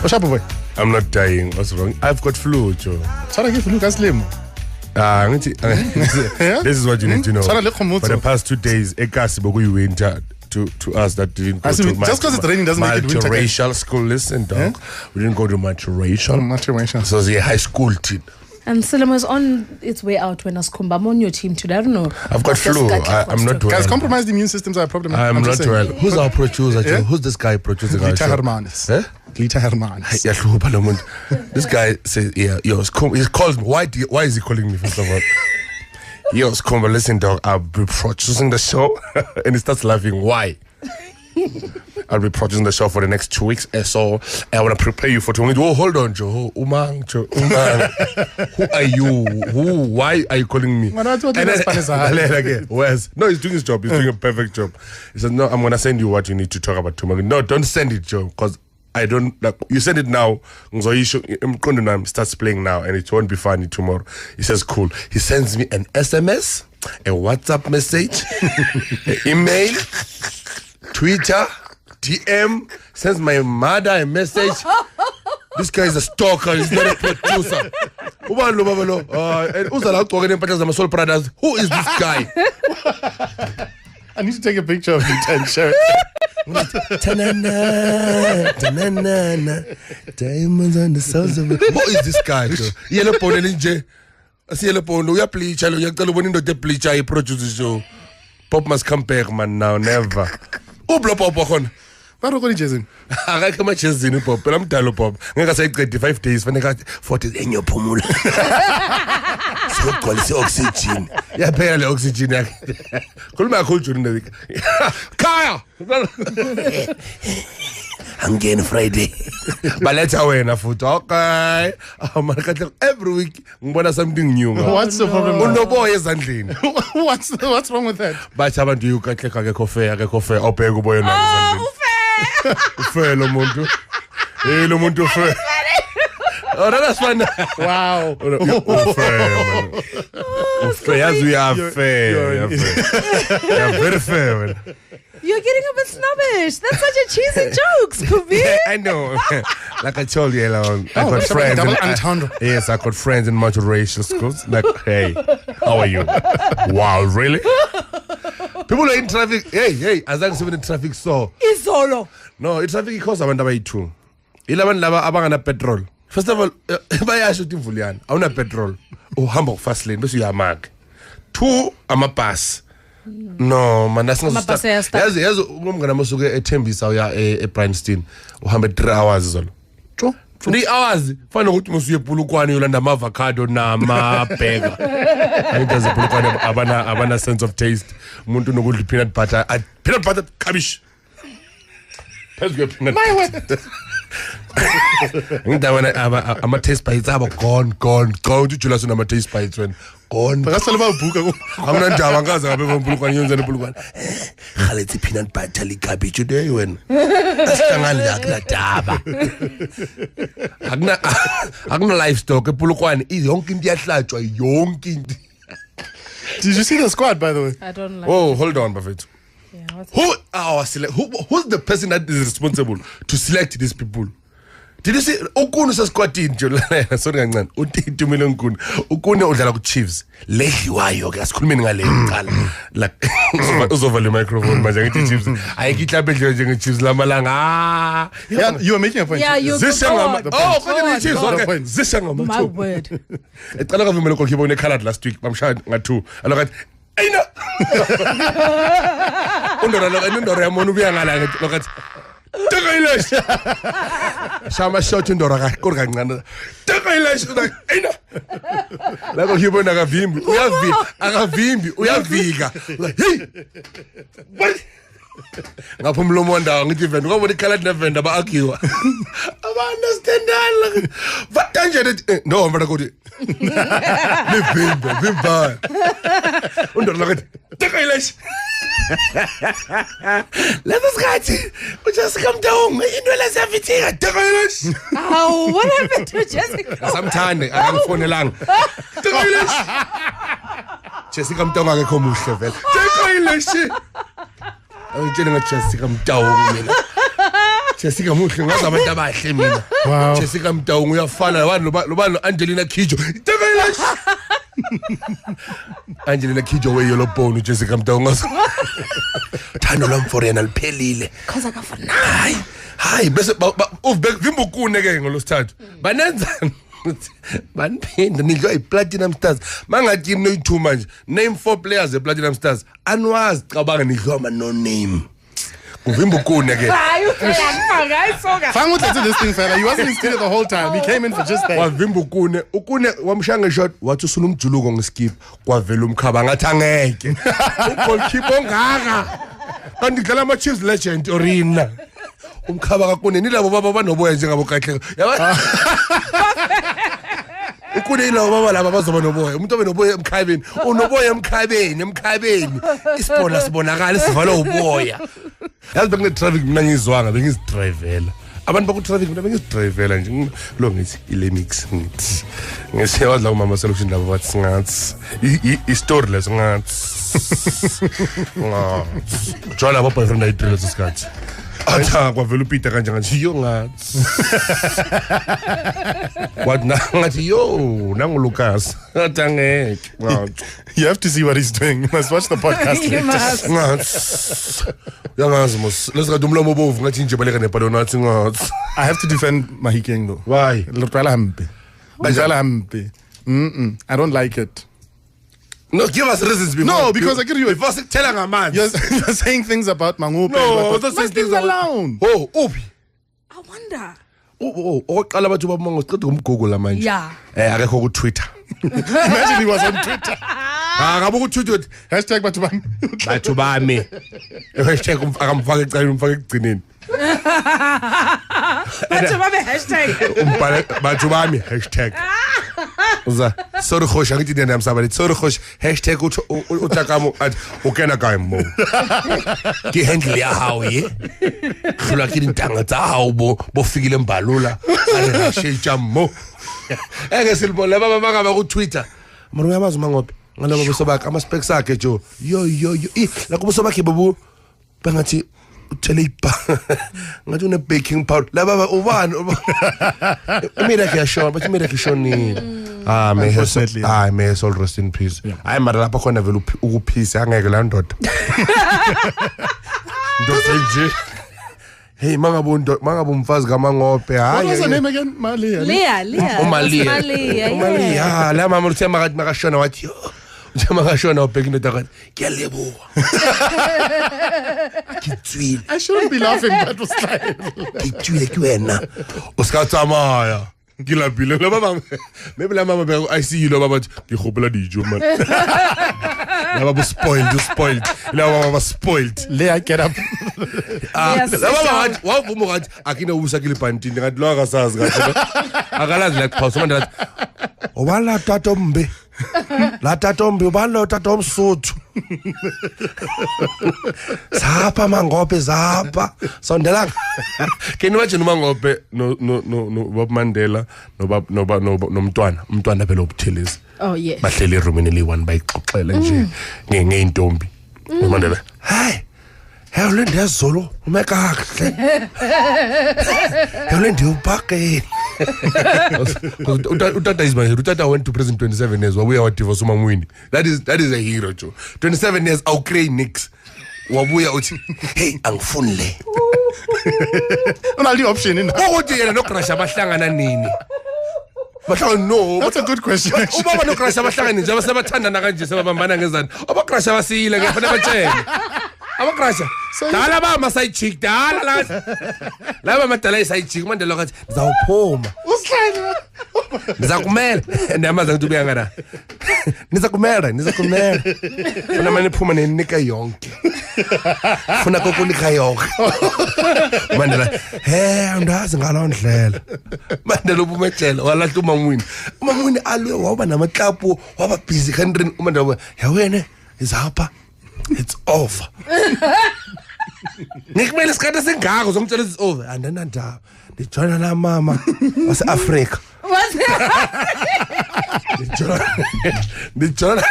What's up, boy? I'm not dying. What's wrong? I've got flu, Joe. Sorry, give Lucas Lim. This is what you need to know. For the past 2 days, you winter to us that didn't go to just because it's raining doesn't make it winter. Multiracial school. Listen, dog. We didn't go to multiracial. So it's a high school team. And Salam was on its way out when I'm on your team today. I don't know. I've got flu. I'm not well. Guys, compromised immune systems are a problem. I'm not well. Who's our producer? Yeah? Who's this guy producing our show? Hermanis. Lita Hermanis. This guy says, he's called me. Why is he calling me, first of all? Yours, come listen, dog. I'll be producing the show. And he starts laughing. Why? I'll be producing the show for the next 2 weeks. So I want to prepare you for 2 weeks. Oh, hold on, Joe. Umang. Who are you? Why are you calling me? Wes? No, he's doing his job. He's doing a perfect job. He says, no, I'm going to send you what you need to talk about tomorrow. No, don't send it, Joe, because I don't like you send it now. So starts playing now, and it won't be funny tomorrow. He says, cool. He sends me an SMS, a WhatsApp message, an email, Twitter, DM, sends my mother a message. This guy is a stalker, he's not a producer. Who is this guy? I need to take a picture of you and share it. Diamonds on the sounds of it. What is this guy? Yellow pony ninja. I see yellow pony. We are playing chalo. You tell me to play chai produce show. Pop must come back, man. Now never. Oh, blow pop on. What are you chasing? I come chasing pop, but I'm telling pop. I say 25 days when I got 40 in your pommel. So call it oxygen. Yeah, barely oxygen. Call my culture in the week. Kaya! I'm getting Friday. But let's away na foot. Okay. Every week, I'm going to something new. What's the problem? No boy is handling. What's wrong with that? But I want you to get a coffee. Oh, pego boy. Fair, Lomuntu. Hey, Lomuntu, fair. Oh, that's fun. Wow. Fair, as we are fair. We are very fair. You're getting a bit snobbish. That's such a cheesy joke, Scooby. I know. Like I told you, I got friends. Yes, I got friends in multiracial schools. Like, hey, how are you? Wow, really? People are in traffic. Hey, as I'm saying in traffic, so. Isolo. No, in traffic because I'm under 2. 11 lava abangana petrol. First of all, baya shooting Vulian. I want petrol. Oh, Hamburg fast lane. But you are mag. 2, I'm a pass. No, man, that's not start. Yes, I'm gonna must get a Tembisa or a Princeton. Or 3 hours. 3 hours. Find out must you pulukwani yolanda avocado na ma burger. I does a pulukwani abana sense of taste. Muntu no good peanut butter. Peanut butter cabbage. That's good peanut. My word. I'm a taste bites. I'm gone. Did you listen to my taste bites when gone? That's all about book. I'm not down. I'm going to the blue one. Quality peanut butter cabbage today when I'm livestock. A pulukwan is yonking the atlat. Yonking. Did you see the squad, by the way? I don't like. Oh, hold on, Buffett. Yeah, who's the person that is responsible to select these people? Did you see Okunu says squatting? Sorry, I'm Uti 2 million kun. Okunu udlala ku Chiefs. Ledliwayo ke asikhulumeni ngale iqala. Like uzovale microphone manje ngithi Chiefs. Ayikihlabe nje Chiefs lamalanga. Yeah, you are making a point. Yeah, you Zishangama. Oh, kodwa Chiefs okay. Zishangama. My word. Ecala kavumela goalkeeper une colored last week bamshaya nga2. Alokathi Aina. Undora yamona ubuya ngala lokathi Tekailash. Shama shot indora kancane. Tekailash like Aina. La goalkeeper nakavimbi. Uyavika. Like hey. What? Ngapha umlomo ndawo ngithi venda ngobona ikhaladi nevenda ba argue. Aba understand like what danger no mbona kodwa. Vimba. Undora like Tekailash. Let us get it. We just come down. You know, let's have it here. Oh, what happened to Jessica? Sometimes I am phone lang. Jessica mtonga ke khomuhle vele. I'm telling you, Jessica mtonga mina. Jessica muhle ngazi abantu abahle mina. Wow. Jessica Mtaung uyafana lo Angelina Kidjo. Angelina Kidjo we yellow bone Jessica Mtaung ngazi. Thando lami for yena liphelile. Cause akafana. Hayi bese uvimba ukune ke ngolosithathu. Banenzani? Baniphinda nidlwa iPlatinum Stars. Mangathi no2 manje. Name 4 players ePlatinum Stars. Anwazi cabanga nidlwa no name. Uvimba ukune ke. Fang with this thing, fella. He wasn't in studio the whole time. He came in for just that. Wavimba ukune wamshanga shot wathi usula umjuluko ngeskip kwavela umkhaba ngathi angeke. Ugoalkeeper ongaka. Kanti dlala ama Chiefs legend Orina. Umkhaba kakune nilabo baba banoboya njengabo kahle. Yabona? Ukune ilabo baba laba bazoba noboya. Umuntu obenoboya emkhabeni, unoboya emkhabeni. Isibona sibonakala sivala uboya. Yazi bekune traffic mina ngizwanga bengizidrivela. Abantu baku traffic mina bengizidrivela nje lo ngithi ilemix ngithi. Ngisewadla umama solution labo bathi singathi I story leso ngathi. Jwala baba boyfriend ayidrela sesikhathi. Atha kwavela uPeter kanje ngathi yo ngathi. What ngathi yo nangu Lucas. Atangeke. You have to see what he's doing. You must watch the podcast You must. Ngathi. Yangazi mos. Lesikhathi umlomo bovu ngathi nje baleka nebhalo nathi ngathi. I have to defend Mahikeng though. Why? I don't like it. No, give us reasons before. No, because I get you. Before tell her man. You're saying things about Mangupe. No, but those leave things him about- alone. Oh, Upi. I wonder. Oqala bathu bamongo siqeda umGoogle manje. Yeah. Akekho ku Twitter. Imagine he was on Twitter. Akabe ku Twitter Hashtag Batubami. bathu bami. Hashtag akamfaka ecaleni umfaka ekugcineni. Batho ba be hashtag. Umbhale bathu bami hashtag. Uza sorry khosh angithi ndiyanda msabali sorry khosh hashtag utakamo at ukena kae mo. Ke handle ya hao ye. Hlula ke dintanga tsa hao bo fikile mbalula. Ana shitsha mo. Eke silibona baba bangaba ku Twitter. Mara uyamazi mangope. Ngalabo bosobaka ama specs akhe jo. Yo. La kubosobakhe babu bangathi uthele ipa. Ngathi une baking powder. La baba ubani? Imira ke yashona, bathi imira ke shonile. May his soul rest in peace. Hayi mara lapha khona vela ukuphisa angeke la ndoda. Ndoda nje. Hey mangabo umfazi kaMangope What was her hayi. name again? Malia. Leah. Umalia. La mama uthema ngathi makashona wathi yo. Uthema makashona ubheka indoda kathi ngiyalebuka. Kitswile. I shouldn't be laughing, but it was like. Kitswile kuwena. Usikatsamaya. Ngilabile la baba. Maybe la mama be ICU lo baba ngihopela dijo man. La baba spoiled. La baba spoiled. Leah, get up. La baba wathi wavuma ngathi akina ubusa kilipantini ngathi lo akasazi ngathi. Akalazi like pause manje ngathi obala tata mbe. La tata mbe obala tata omsuthu. Zapha Mangope zapha. Sondela. Can you imagine Mangope no Bob Mandela nomntwana phela obuthelezi. Oh yeah. Bahlele eroomini li1 bayixoxela nje ngeintombi. Mandela. Hey. Hewle ndiyazolo umekahle. Hewle ndiyubhaqeni. Utata is my hero. Utata went to prison 27 years. Wabuya wadivorce uMamwini. That is a hero, Joe. 27 years awucray nix. Wabuya uthi, hey angifuni le. Only the option in. Ukuthi yena noCrush abahlangana nini? Bahlangana no. That's a good question. Actually. Ubaba noCrush abahlangana nje abasebathandana kanje sebabambana ngezandla. AbaCrush abasiyile ngefana batshele. AbaCrush. Dala ba maside chick dala la. Laba madala side chick Mandela kathi ngizawuphuma. Uslide. Nizakumela ndiyamaza ukuthi ubuya ngana. Nizakumela. Funa manje phuma nenika yonke. Funa kokunika yonke. Mandela andazi ngalo ndlela. Mandela ubumethlela walahla uMamwini. uMamwini alwe waba namaklapu waba busy country uMandela yawena izapha. It's over. Nikumele isikhathi sengako zomtshela it's over. Andandaba. Ndijoyina la mama wase-Africa. Ndijoyina.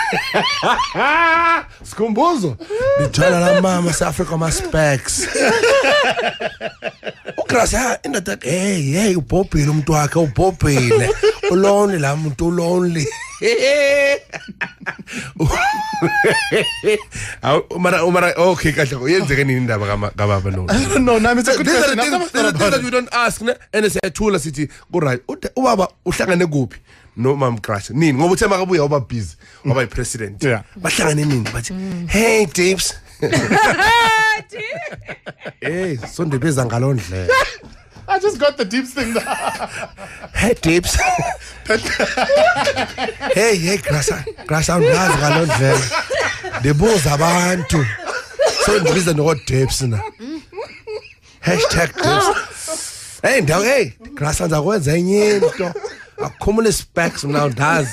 Sikhumbuzo. Ndijoyina la mama wase-Africa ama-specs. Grass indoda hey ubhobhile umuntu wakhe ubhobhile ulonely la muntu ulonely Umara okay kahle uyenzeke nini indaba kababa lo I don't know nami it's a good question that you don't ask and siyethula sithi ku right ubaba uhlangane kuphi no mam Crash nini ngoba uthema kabuya uba busy waba president bahlangane nini bathi hey Dips hey sondebeza ngalondlela I just got the Dips thing hey Dips hey Crash awunazi ngalondlela ndibuza abantu sondibiza no Dips na #Dips hey ndawo hey Crash anza kwenza enye into akhumule specs now does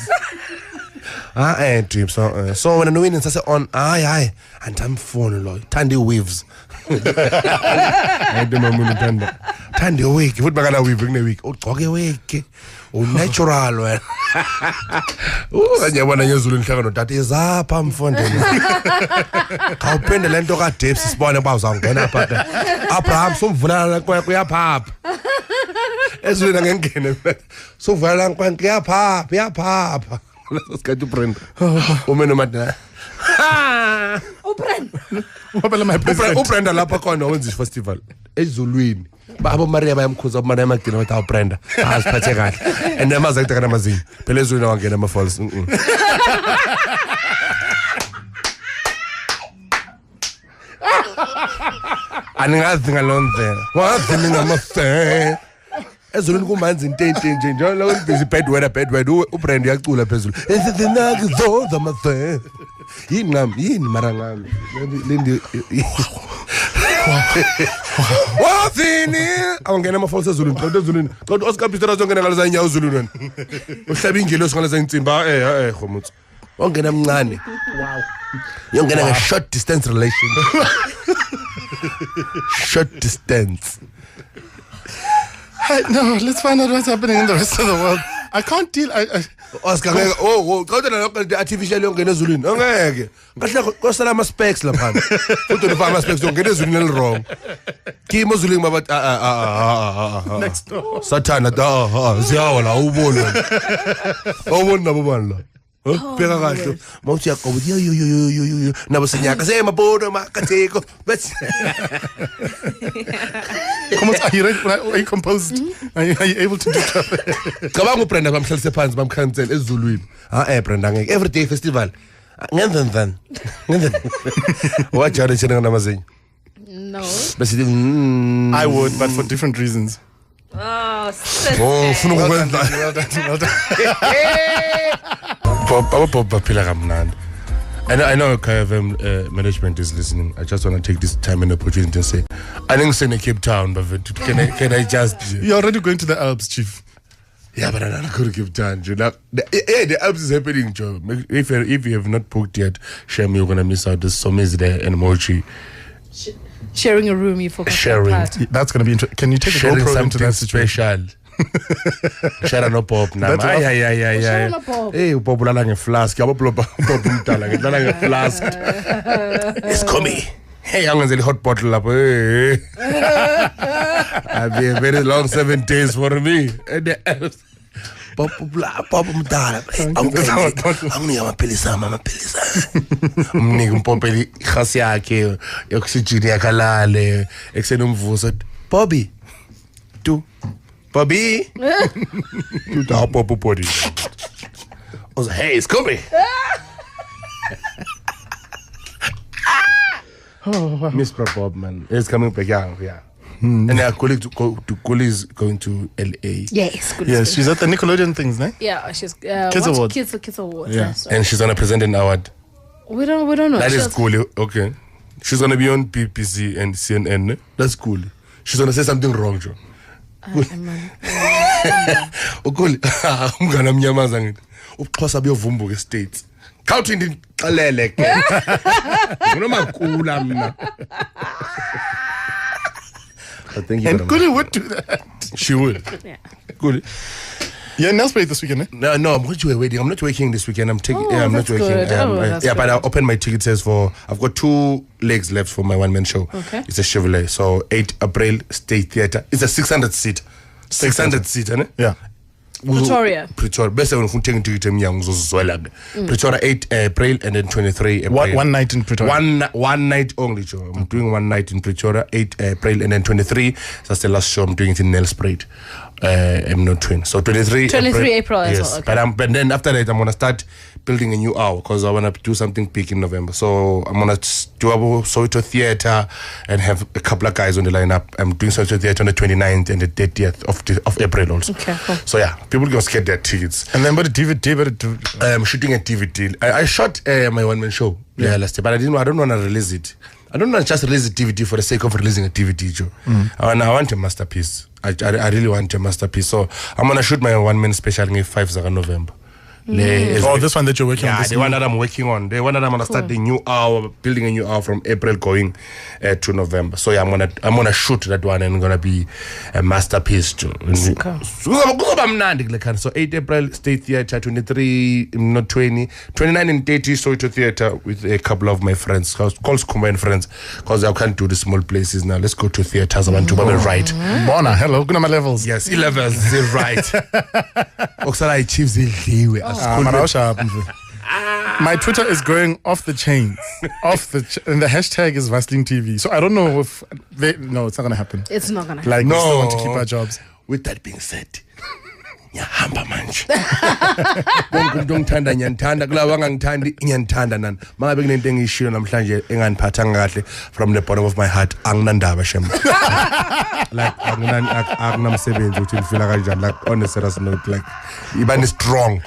Dips so when no sase on hayi andamfuni lo thanda weaves ayide mamuntu thanda wig futhi bakala weave kune week ugcoke wig unnatural wena ngiyabona ngezulu nihlangano tata izapha mfondeni khawuphende lento ka Dips sibone ba uzawungena apha Abraham somvunana kuyaphapha ezulwini ngengene sovula kuyaphapha Let's Brenda. Umeno madna. Ubaba my president. Brenda lapha khona wenza festival. Ezulwini. Babo Maria bayamkhuza Maria Magdalene wathi Brenda. Asiphathe kahle. And namaza kuthi kana mazinyo. Phela ezulwini wangena ama falls. Aningazi ngalondlela. Wathi ngamafe. Ezulwini kumanzi intente nje njalo la busy bad weather uBrand uyacula phezulu ezinaki zoza mathe yini mara ngami lindi wazini awungena ama false ezulwini qonto ezulwini qonto Oscar Peter azongena ngaliza inyawo ezulwini wena uhlaba ingelo singaliza intsimba khomutsi ongena mncane wow yongena nge short distance relation short distance. No, let's find out what's happening in the rest of the world. I can't deal. Oscar qonto la artificial yongena ezulwini angeke ngahle kosala ama specs lapha futhi ufa ama specs yongena ezulwini le wrong kimo ezulwini baba Next door. Sathana ziyawa la ubona nabo bani la pheka kahle mawuthi yaqobo yo nabo sinyaka semabono makatheko but Come on, are you composed? Are you able to do stuff? cabanga uBrenda bamhlalise phansi bamcancel ezulwini Brenda ngeke everyday festival ngenza wajare chena namazinyo No. bese I would, but for different reasons. ufuna ukwenza Well done. Bob baphila kamnandi. And I know KFM management is listening. I just want to take this time and opportunity to say, I think it's in Cape Town, but can I just? You're already going to the Alps, Chief. Yeah, but I'm not going to Cape Town. The Alps is happening, Joe. If you have not booked yet, shame you're gonna miss out. There's Somi's there and Mochi. Sharing a room, you forgot. Sharing. That part. That's going to be interesting. Can you take a Sharing GoPro into something that situation? special. Shara no pop na. Shara no pop. Hey, pop ulala nge-flask. Yabo pop umntala ngidlala nge-flask. It's coming. Hey, angenzeli hot bottle lapho. Hey. I'll be a very long 7 days for me. Pop umntala. Angini amaphilisa umnika umpompeli ikhasi yakhe yokusijini yakalale ekseni umvuso. Bobby. Bobby. You top up body. I was hey, it's coming. Mr. Bob, man. It's coming back, yeah. And our colleague is going to LA. Yes, good. Yes, she's at the Nickelodeon things, no? Yeah, she's Kids Awards. Kids Awards. Yeah. So. And she's gonna present an award. We don't know. That is cool. Okay. She's gonna be on BBC and CNN. That's cool. She's gonna say something wrong, Joe. Ukuli umngana mnyamaza ngithi uxhosa buyovumbuka eStates khawuthi ndixelele ke ngonomakula mna I think And Kuli would do that. she would Yeah. Kuli Yeah, Nelspruit this weekend, eh? No, I'm going to a wedding. I'm not working this weekend. I'm taking. Oh, I'm not that's working. good. That's but I good. opened my ticket sales for. I've got 2 legs left for my one-man show. Okay. It's a Chevrolet. So 8 April State Theatre. It's a 600 seat. 600 seat, isn't it? Yeah. Pretoria. Pretoria. Best when I'm taking ticket Pretoria 8 April and then 23 April. One night in Pretoria. One night only, Joe. I'm doing one night in Pretoria, 8 April, and then 23. That's the last show I'm doing it in Nelspruit. I'm not twin. So 23 April as yes. well. Okay. But then after that, I'm gonna start building a new hour because I wanna do something big in November. So I'm gonna do a Soweto Theatre and have a couple of guys on the lineup. I'm doing Soweto Theatre on the 29th and the 30th of April also. Okay, cool. So yeah, people can get their tickets. And then, but the DVD, I'm shooting a DVD. I shot my one-man show last year, but I don't want to release it. I don't want to just release a DVD for the sake of releasing a DVD, Joe. I want a masterpiece. I really want a masterpiece. So I'm going to shoot my one-man special in 5 November. this one that you're working on. Yeah, This the one that I'm working on. The one that I'm gonna start the new hour, building a new hour from April going to November. So yeah, I'm gonna shoot that one and gonna be a masterpiece too. So 8 April State Theatre, 23, not 20, 29 and 30 Soweto Theatre with a couple of my friends, called combined friends, because I can't do the small places now. Let's go to theatres. I want to be right. Bona, hello, good my levels. Yes, 11, they're right. Oksala achieves it. My Twitter is going off the chains, and the hashtag is Vaseline TV. So I don't know if no, it's not gonna happen. It's not gonna happen. Like, we still want to keep our jobs. With that being said, nyahamba manje. Ngithanda nyanthanda kulaba ngangithandi nyanthanda nani. Mangabe kunento engishilo namhlanje enganiphathanga kahle from the bottom of my heart anginandaba shem. Like akunamsebenzi uthi ngifila kanjani, like on a serious note, like ibani strong.